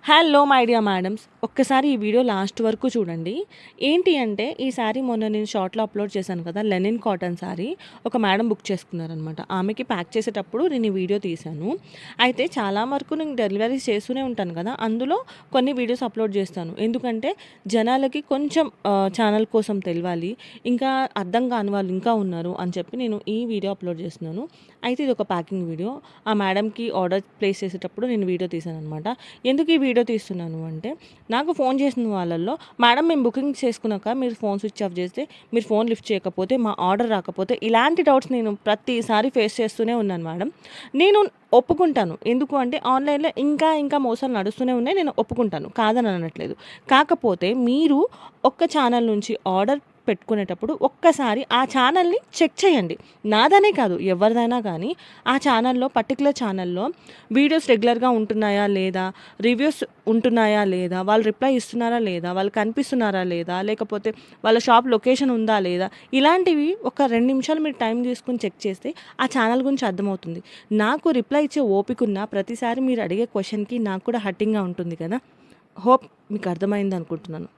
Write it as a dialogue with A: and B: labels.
A: Hello my dear madams, ఒక్కసారి ఈ video last వరకు చూడండి. ఏంటి అంటే ఈ శారీ మొన్న నేను షార్ట్‌లో అప్లోడ్ చేశాను కదా! లెనిన్ కాటన్ శారీ ఒక మేడం బుక్ చేసుకున్నారనమాట. ఆమెకి ప్యాక్ చేసేటప్పుడు నేను ఈ వీడియో తీశాను. అయితే చాలా వరకు నేను డెలివరీస్ చేస్తూనే ఉంటాను కదా! అందులో కొన్ని వీడియోస్ అప్లోడ్ చేస్తాను. ఎందుకంటే జనాలకి కొంచెం ఛానల్ కోసం తెలవాలి. ఇంకా అర్థం కాని వాళ్ళు ఇంకా ఉన్నారు అని చెప్పి నేను ఈ వీడియో అప్లోడ్ చేస్తున్నాను. అయితే ఇది ఒక ప్యాకింగ్ వీడియో. ఆ మేడంకి ఆర్డర్ ప్లేస్ చేసేటప్పుడు నేను వీడియో తీశాననమాట. ఎందుకు ఈ వీడియో తీస్తున్నాను అంటే, నాకు ఫోన్ చేసిన వాళ్ళల్లో, "మేడం మేము బుకింగ్ చేసుకున్నాక మీరు ఫోన్ స్విచ్ ఆఫ్ చేస్తే, మీరు ఫోన్ లిఫ్ట్ చేయకపోతే, మా ఆర్డర్ రాకపోతే" ఇలాంటి డౌట్స్ నేను ప్రతిసారి ఫేస్ చేస్తూనే ఉన్నాను మేడం. నేను ఒప్పుకుంటాను. ఎందుకు అంటే ఆన్‌లైన్‌లో ఇంకా మోసాలు నడుస్తూనే ఉన్నాయి. నేను ఒప్పుకుంటాను. కాదని అనట్లేదు. కాకపోతే మీరు ఒక్క ఛానల్ నుంచి ఆర్డర్ పెట్టుకునేటప్పుడు ఒక్కసారి ఆ ఛానల్‌ని చెక్ చేయండి. నాదనే కాదు ఎవరిదైనా కానీ ఆ ఛానల్‌లో పర్టిక్యులర్ ఛానల్‌లో వీడియోస్ రెగ్యులర్‌గా ఉంటున్నాయా లేదా? రివ్యూస్ ఉంటున్నాయా లేదా? వాళ్ళు రిప్లై ఇస్తున్నారా లేదా? వాళ్ళు కనిపిస్తున్నారా లేదా? లేకపోతే వాళ్ళ షాప్ లొకేషన్ ఉందా లేదా? ఇలాంటివి ఒక 2 నిమిషాలు మీరు టైం తీసుకొని చెక్ చేస్తే ఆ ఛానల్ గురించి అర్థమవుతుంది. నాకు రిప్లై ఇచ్చే ఓపికున్నా ప్రతిసారి మీరు అడిగే క్వెషన్‌కి నాకు కూడా హర్టింగ్‌గా ఉంటుంది కదా! హోప్ మీకు అర్థమైందనుకుంటున్నాను.